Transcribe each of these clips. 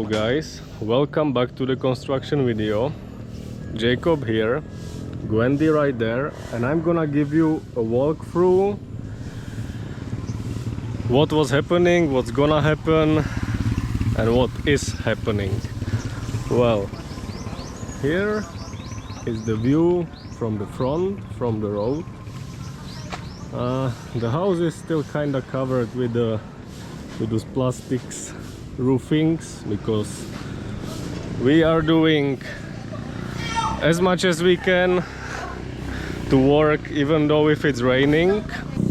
guys, welcome back to the construction video. Jacob here, Gwendy right there, and I'm gonna give you a walkthrough what was happening, what's gonna happen, and what is happening. Well, here is the view from the front, from the road. The house is still kinda covered with those plastics roofings because we are doing as much as we can to work even though if it's raining,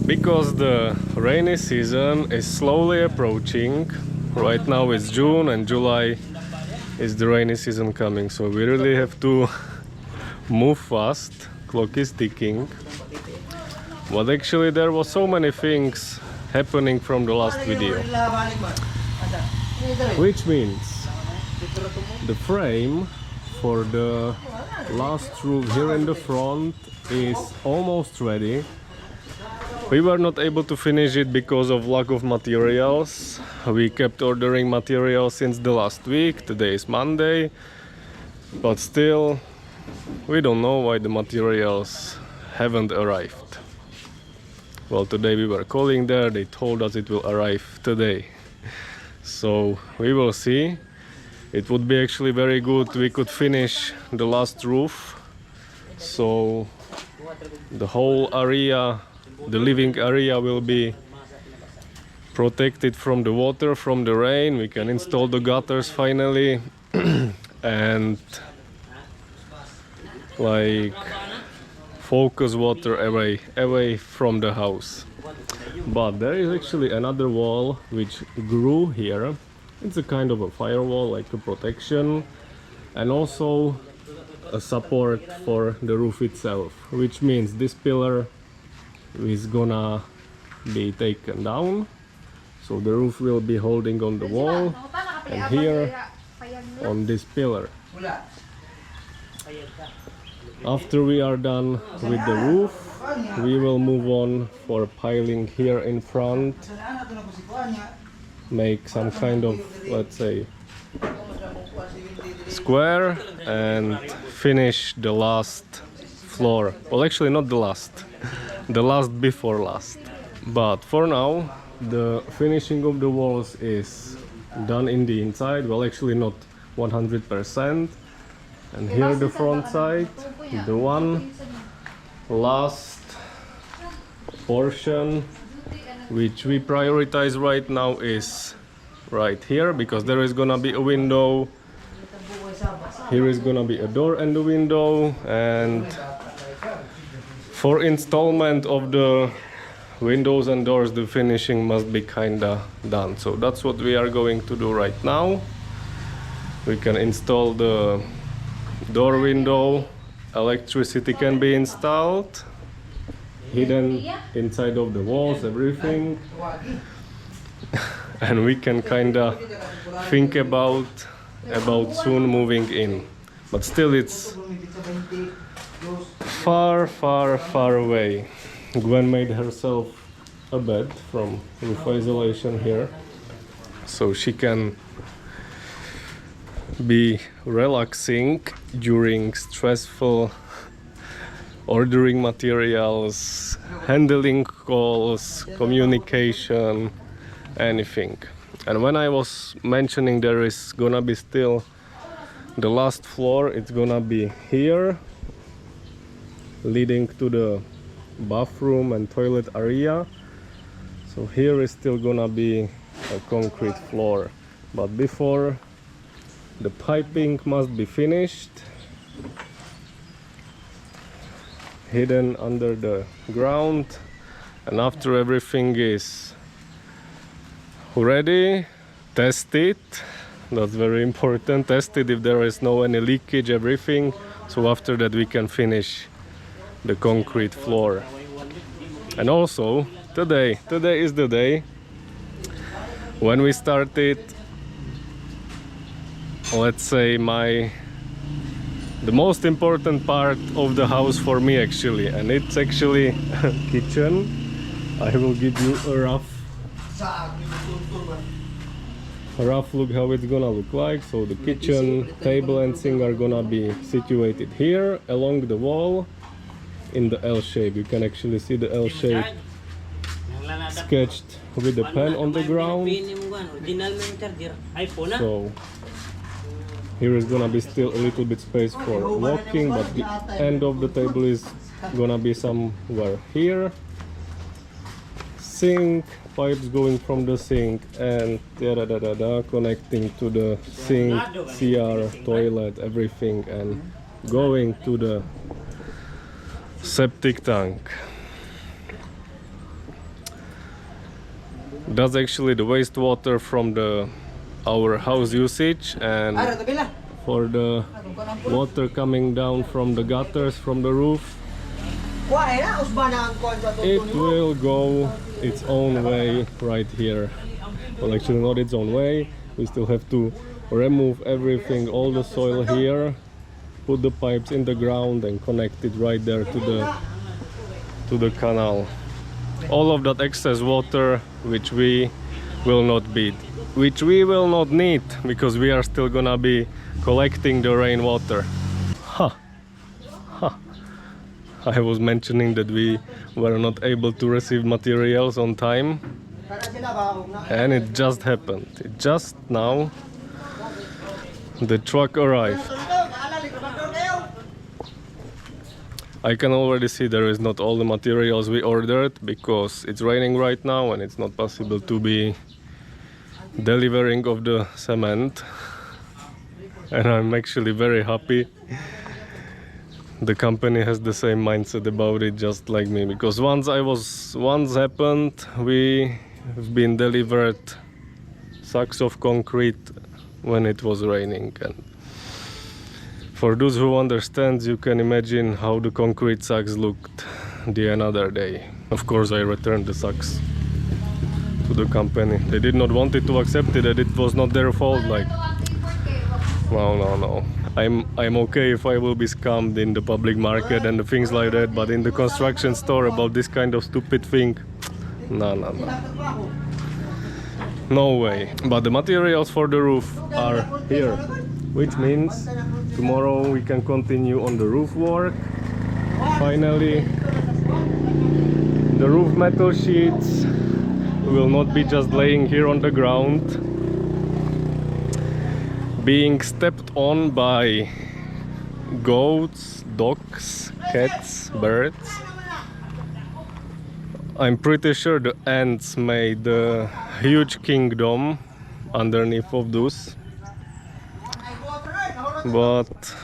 because the rainy season is slowly approaching. Right now it's June and July is the rainy season coming, so we really have to move fast. Clock is ticking. But actually there was so many things happening from the last video, which means the frame for the last roof here in the front is almost ready. We were not able to finish it because of lack of materials. We kept ordering materials since the last week. Today is Monday, but still we don't know why the materials haven't arrived. Well, today we were calling there, they told us it will arrive today. So we will see. It would be actually very good we could finish the last roof, so the whole area, the living area, will be protected from the water, from the rain. We can install the gutters finally and like focus water away from the house. But there is actually another wall which grew here. It's a kind of a firewall, like a protection, and also a support for the roof itself, which means this pillar is gonna be taken down, so the roof will be holding on the wall and here on this pillar. After we are done with the roof, we will move on for piling here in front, make some kind of, let's say, square, and finish the last floor. Well, actually not the last, the last before last. But for now, the finishing of the walls is done in the inside. Well, actually not 100%. And here the front side, the one last portion which we prioritize right now is right here, because there is gonna be a window, here is gonna be a door and a window, and for installment of the windows and doors the finishing must be kinda done. So that's what we are going to do right now. We can install the door, window, electricity can be installed, hidden inside of the walls, everything. And we can kinda think about soon moving in. But still it's far away. Gwen made herself a bed from roof isolation here, so she can be relaxing during stressful ordering materials, handling calls, communication, anything. And when I was mentioning there is gonna be still the last floor, it's gonna be here, leading to the bathroom and toilet area. So here is still gonna be a concrete floor. But before, the piping must be finished, hidden under the ground, and after everything is ready, test it. That's very important. Test it if there is no any leakage, everything. So after that we can finish the concrete floor. And also today is the day when we started, let's say, the most important part of the house for me actually, and it's actually kitchen. I will give you a rough a rough look how it's gonna look like. So the kitchen table and sink are gonna be situated here along the wall in the L shape. You can actually see the L shape sketched with the pen on the ground. So here is gonna be still a little bit space for walking, but the end of the table is gonna be somewhere here. Sink, pipes going from the sink and connecting to the sink, CR, toilet, everything, and going to the septic tank. That's actually the wastewater from our house usage, and for the water coming down from the gutters from the roof, it will go its own way right here. Well, actually not its own way. We still have to remove everything, all the soil here, put the pipes in the ground and connect it right there to the canal. All of that excess water which we will not need, because we are still gonna be collecting the rainwater. I was mentioning that we were not able to receive materials on time, and it just happened. Just now the truck arrived. I can already see there is not all the materials we ordered, because it's raining right now and it's not possible to be delivering of the cement. And I'm actually very happy the company has the same mindset about it just like me, because once happened, we have been delivered sacks of concrete when it was raining, and for those who understand, you can imagine how the concrete sacks looked the another day. Of course I returned the sacks to the company. They did not want it to accept it, that it was not their fault. Like, no. I'm okay if I will be scammed in the public market and things like that, but in the construction store about this kind of stupid thing, no. No way. But the materials for the roof are here, which means tomorrow we can continue on the roof work. Finally, the roof metal sheets will not be just laying here on the ground, being stepped on by goats, dogs, cats, birds. I'm pretty sure the ants made a huge kingdom underneath of those, but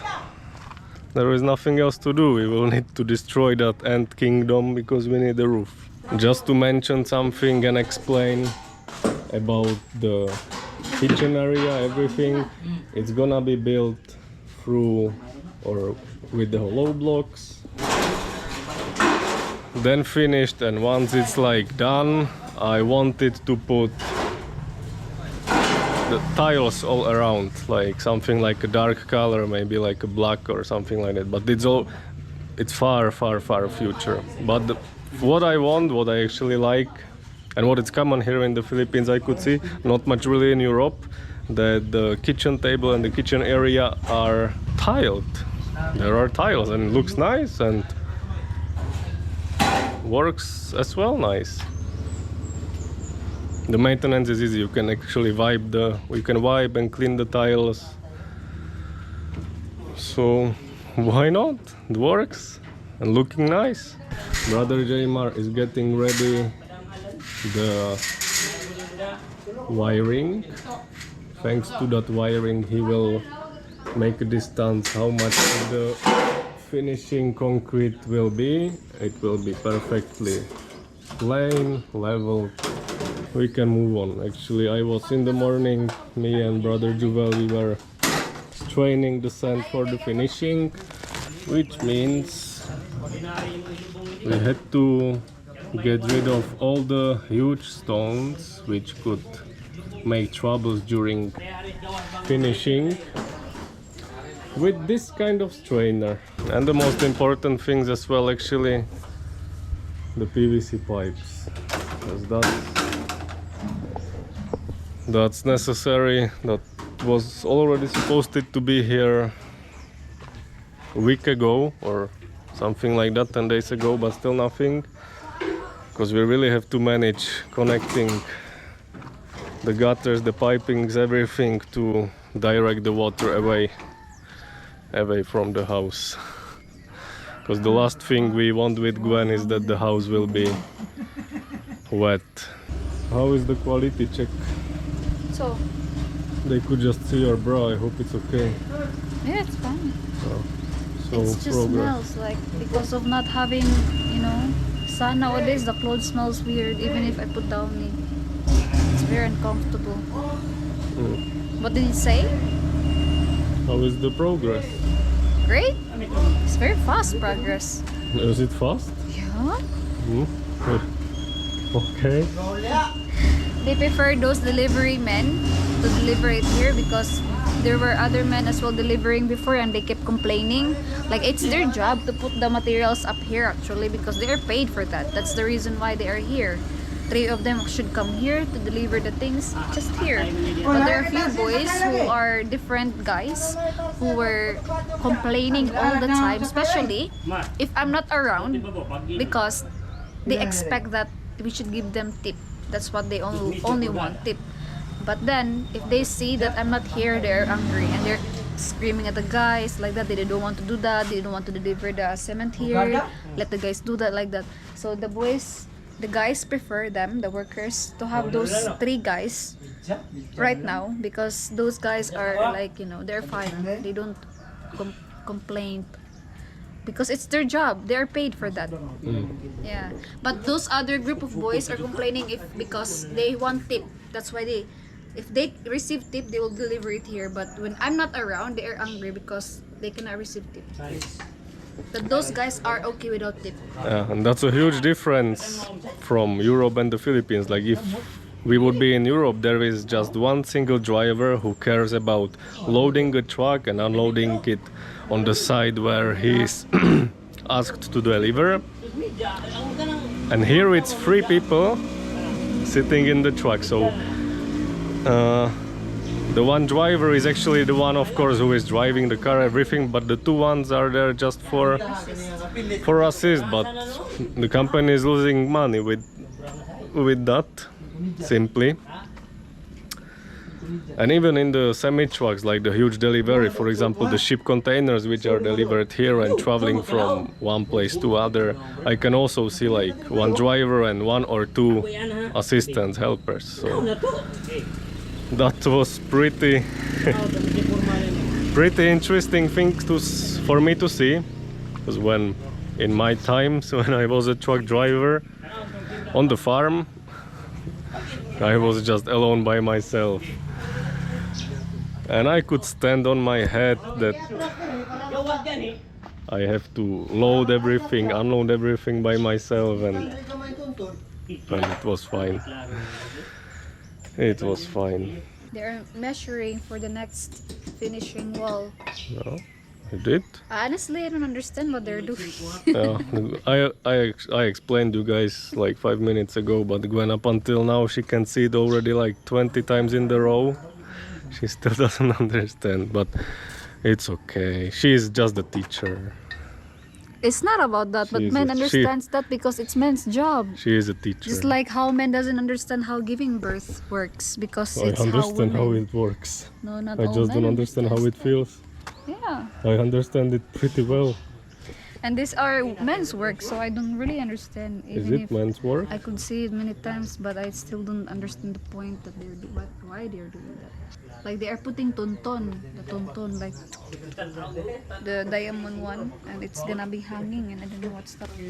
there is nothing else to do. We will need to destroy that ant kingdom because we need the roof. Just to mention something and explain about the kitchen area, everything, it's gonna be built through or with the hollow blocks, then finished, and once it's like done, I wanted to put the tiles all around, like something like a dark color, maybe like a black or something like that, but it's far future. But what I want, what I actually like, and what it's common here in the Philippines, I could see, not much really in Europe, that the kitchen table and the kitchen area are tiled. There are tiles and it looks nice and works as well nice. The maintenance is easy. You can actually wipe and clean the tiles. So why not? It works and looking nice. Brother Jaymar is getting ready the wiring. Thanks to that wiring, he will make a distance how much the finishing concrete will be. It will be perfectly plain, level. We can move on. Actually, I was in the morning, me and Brother Juvel, we were straining the sand for the finishing, which means we had to get rid of all the huge stones which could make troubles during finishing with this kind of strainer. And the most important things as well, actually, that's necessary. That was already supposed to be here a week ago or something like that, 10 days ago, but still nothing, because we really have to manage connecting the gutters, the pipings, everything to direct the water away from the house, because the last thing we want with Gwen is that the house will be wet. How is the quality check? So They could just see your bra. I hope it's okay. yeah, it's fine. So It just progress. smells like, because of not having, sun nowadays, the clothes smells weird even if I put down it. It's very uncomfortable. What did you say? How is the progress? Great. It's very fast progress. Is it fast? Yeah. Okay. They prefer those delivery men to deliver it here because there were other men as well delivering before and they kept complaining. Like, it's their job to put the materials up here actually because they are paid for that. That's the reason why they are here. 3 of them should come here to deliver the things just here. But there are a few boys who are different guys who were complaining all the time, especially if I'm not around, because they expect that we should give them tip. That's what they only want, tip. But then if they see that I'm not here, they're angry and they're screaming at the guys like that. They don't want to do that. They don't want to deliver the cement here. Let the guys do that like that. So the guys prefer them, the workers, to have those 3 guys right now because those guys are like, they're fine. They don't complain because it's their job. They're paid for that. Yeah. But those other group of boys are complaining because they want tip. That's why if they receive tip, they will deliver it here. But when I'm not around, they are angry because they cannot receive tip. But those guys are okay without tip. Yeah, and that's a huge difference from Europe and the Philippines. Like, if we would be in Europe, there is just one single driver who cares about loading a truck and unloading it on the side where he's asked to deliver. And here it's 3 people sitting in the truck. So the one driver is actually the one, of course, who is driving the car, everything, but the 2 ones are there just for assist. But the company is losing money with that, simply. And even in the semi-trucks, like the huge delivery, for example, the ship containers which are delivered here and traveling from one place to other, I can also see like 1 driver and 1 or 2 assistants, helpers. So that was pretty interesting thing for me to see, because when in my times when I was a truck driver on the farm, I was just alone by myself, and I could stand on my head that I have to load everything, unload everything by myself, and it was fine. It was fine. They're measuring for the next finishing wall. No, I did. Honestly, I don't understand what they're doing. Yeah, I explained you guys like 5 minutes ago, but Gwen, up until now, she can see it already like 20 times in the row. She still doesn't understand, but it's okay. She is just a teacher. It's not about that, but men understands that because it's men's job. She is a teacher. Just like how men doesn't understand how giving birth works because I it's understand how how women. it works. No, not I all just men don't understand how it feels. Yeah, I understand it pretty well. and these are men's work, so I don't really understand. Is Even it if men's work? I could see it many times, but I still don't understand the point that they're doing. Why they're doing that? Like they are putting tonton, the tonton, like the diamond one, and it's gonna be hanging, and I don't know what's that for.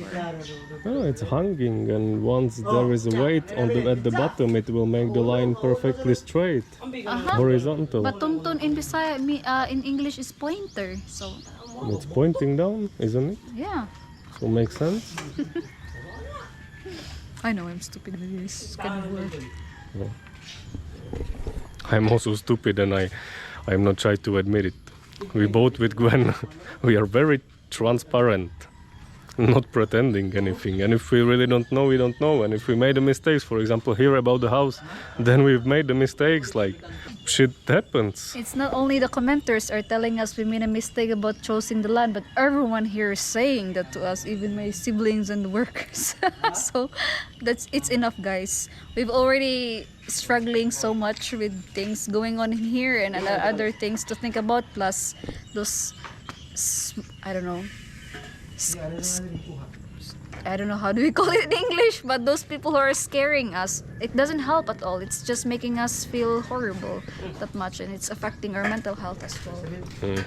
Oh, it's hanging, and once there is a weight at the bottom, it will make the line perfectly straight, horizontal. But tonton in Bisaya, in English is pointer, so It's pointing down, isn't it? yeah. So makes sense. I know I'm stupid with this kind of word. I'm also stupid, and I'm not shy to admit it. We both with Gwen, we are very transparent. not pretending anything. And if we really don't know, we don't know. And if we made a mistakes, for example, here about the house, then we've made the mistakes. Like, shit happens. It's not only the commenters are telling us we made a mistake about choosing the land, but everyone here is saying that to us, even my siblings and workers. So it's enough, guys. We've already struggling so much with things going on in here and other things to think about, plus those I don't know how do we call it in English, but those people who are scaring us. It doesn't help at all. It's just making us feel horrible that much, and it's affecting our mental health as well.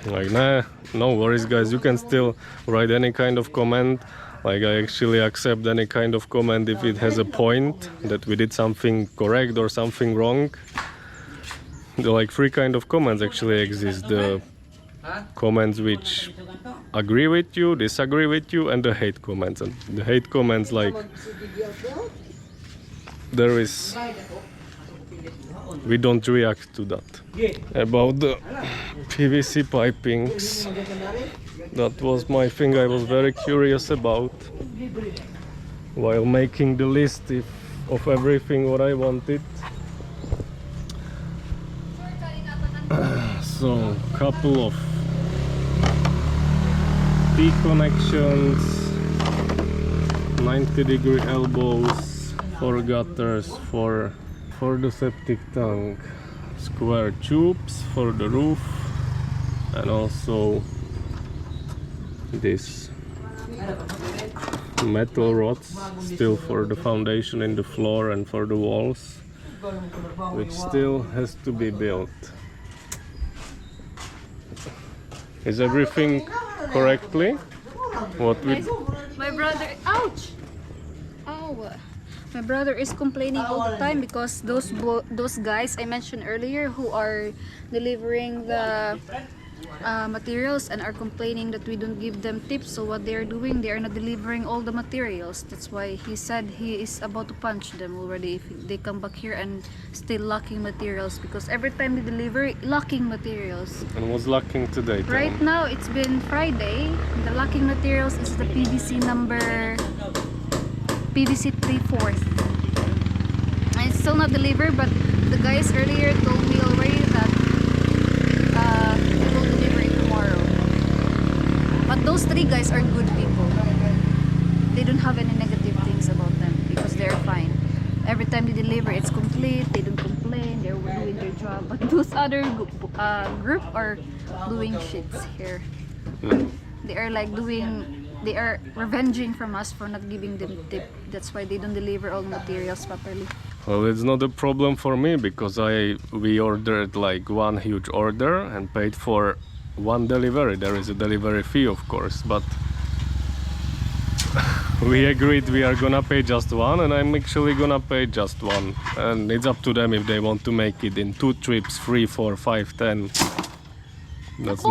Like, nah, no worries, guys. You can still write any kind of comment. Like, I actually accept any kind of comment if it has a point that we did something correct or something wrong. Like, three kind of comments actually exist. The comments which agree with you, disagree with you, and the hate comments. And the hate comments, like, there is, we don't react to that. About the PVC pipings, that was my thing I was very curious about while making the list of everything what I wanted. So, couple of T connections, 90-degree elbows, 4 gutters for the septic tank, square tubes for the roof, and also this metal rods still for the foundation in the floor and for the walls, which still has to be built. Is everything correctly? What we... My brother, ouch! Ow! My brother is complaining all the time because those guys I mentioned earlier who are delivering the materials and are complaining that we don't give them tips. So what they are doing, they are not delivering all the materials. That's why he said he is about to punch them already if they come back here and still lacking materials, because every time they deliver, lacking materials. And what's lacking today, Tom? Right now it's been Friday. The lacking materials is the PVC number PVC 3/4. And it's still not delivered, but the guys earlier told me already that they will deliver it tomorrow. But those 3 guys are good people. They don't have any negative things about them because they're fine. Every time they deliver, it's complete. They don't complain. They're doing their job. But those other group are doing shits here. They are like they are revenging from us for not giving them tip. That's why they don't deliver all the materials properly. Well, it's not a problem for me because we ordered like one huge order and paid for one delivery. There is a delivery fee, of course, but we agreed we are gonna pay just one, and I'm actually gonna pay just one. And it's up to them if they want to make it in 2 trips, 3, 4, 5, 10. That's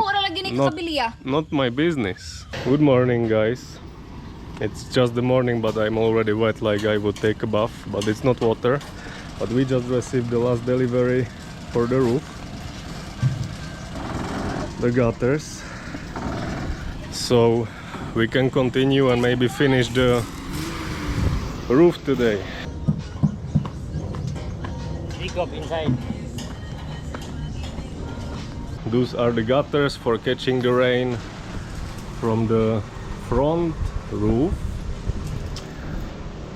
not my business. Good morning, guys. It's just the morning, but I'm already wet like I would take a bath, but it's not water. But we just received the last delivery for the roof, the gutters, so we can continue and maybe finish the roof today. Dig up inside. Those are the gutters for catching the rain from the front roof.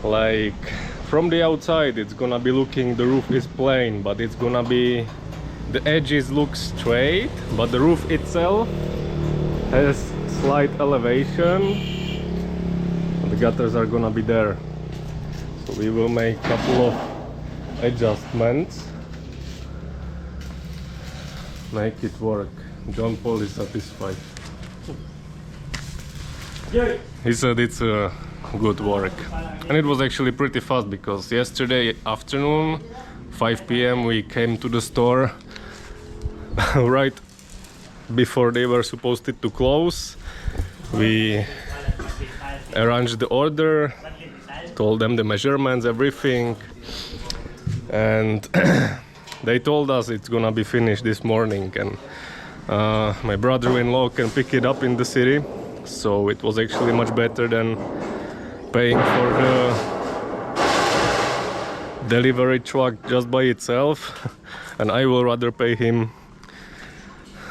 Like, from the outside it's gonna be looking, the roof is plain, but it's gonna be, the edges look straight, but the roof itself has slight elevation. The gutters are gonna be there, so we will make a couple of adjustments, make it work. John Paul is satisfied. He said it's a good work, and it was actually pretty fast because yesterday afternoon 5 p.m. we came to the store right before they were supposed to close. We arranged the order, told them the measurements, everything, and they told us it's gonna be finished this morning, and my brother-in-law can pick it up in the city. so it was actually much better than paying for the delivery truck just by itself. And I will rather pay him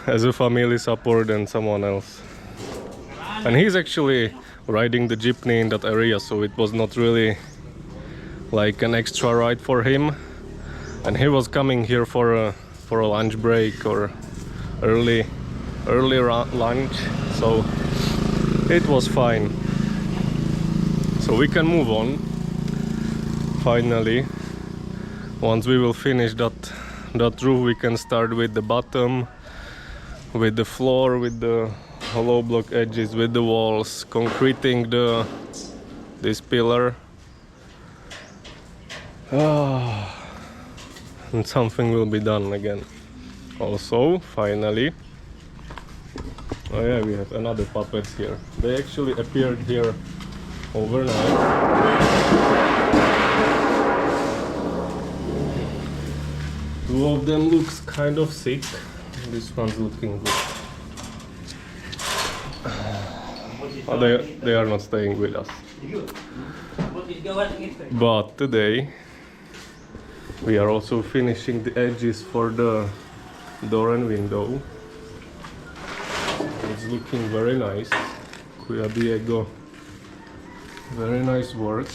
as a family support than someone else. And he's actually riding the jeepney in that area, so it was not really like an extra ride for him. And he was coming here for a lunch break or early lunch, so it was fine. So we can move on finally. Once we will finish that roof, we can start with the bottom, with the floor, with the hollow block edges, with the walls, concreting this pillar. And something will be done again. Also, finally, oh yeah, we have another puppets here. They actually appeared here overnight. Two of them looks kind of sick. This one's looking good. Oh, they are not staying with us. But today we are also finishing the edges for the door and window. It's looking very nice. Kuya Diego, very nice work.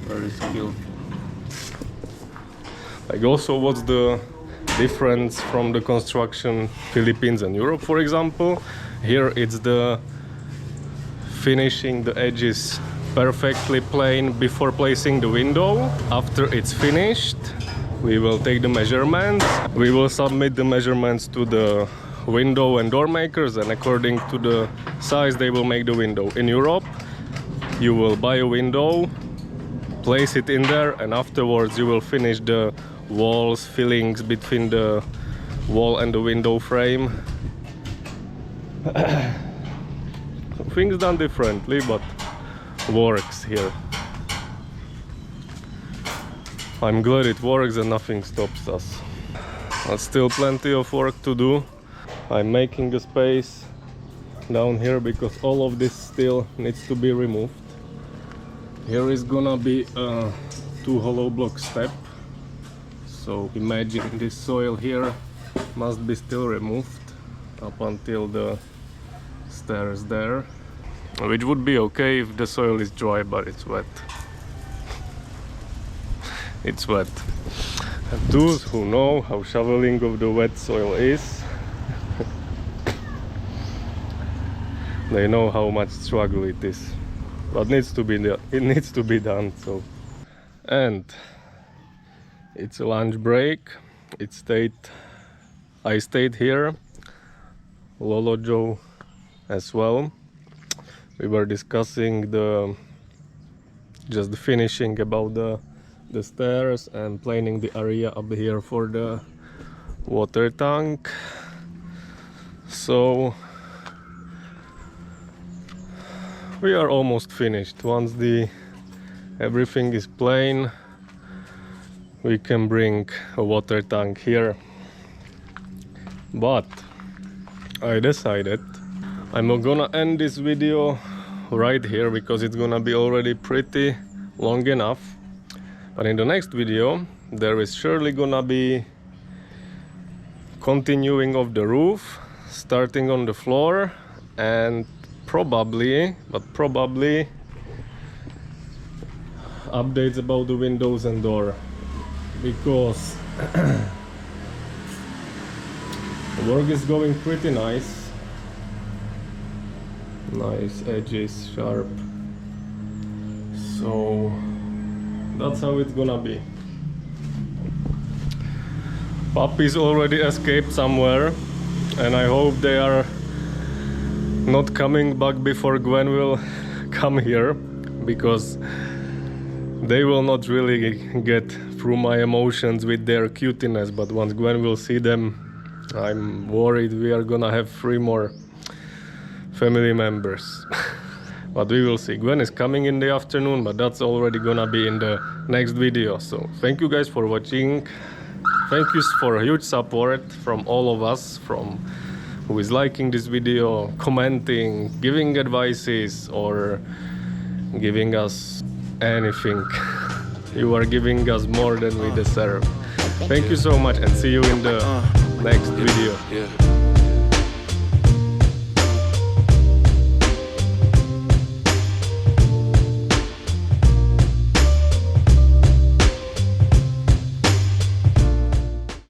Very skilled. Like, also, what's the difference from the construction Philippines and Europe, for example? Here it's the finishing the edges perfectly plain before placing the window. After it's finished, we will take the measurements. We will submit the measurements to the window and door makers, and according to the size they will make the window. In Europe, you will buy a window, place it in there, and afterwards you will finish the walls, fillings between the wall and the window frame. So things done differently, but works here. I'm glad it works and nothing stops us. But still plenty of work to do. I'm making a space down here because all of this still needs to be removed. Here is gonna be a 2 hollow block step. So imagine this soil here must be still removed up until the stairs there. Which would be okay if the soil is dry, but it's wet. It's wet. And those who know how shoveling of the wet soil is, they know how much struggle it is. But it needs to be done. So, and it's a lunch break. I stayed here. Lolo Joe as well. We were discussing just the finishing about the stairs and planing the area up here for the water tank. So we are almost finished. Once everything is plain, we can bring a water tank here. But I decided I'm gonna end this video right here because it's gonna be already pretty long enough. But in the next video there is surely gonna be continuing of the roof, starting on the floor, and probably updates about the windows and door, because work is going pretty nice. Nice edges, sharp. So that's how it's gonna be. Puppies already escaped somewhere, and I hope they are not coming back before Gwen will come here, because they will not really get through my emotions with their cuteness. But once Gwen will see them, I'm worried we are gonna have 3 more family members. But we will see. Gwen is coming in the afternoon, but that's already gonna be in the next video. So thank you guys for watching. Thank you for a huge support from all of us, from who is liking this video, commenting, giving advices, or giving us anything. You are giving us more than we deserve. Thank you so much, and see you in the next video. Yeah.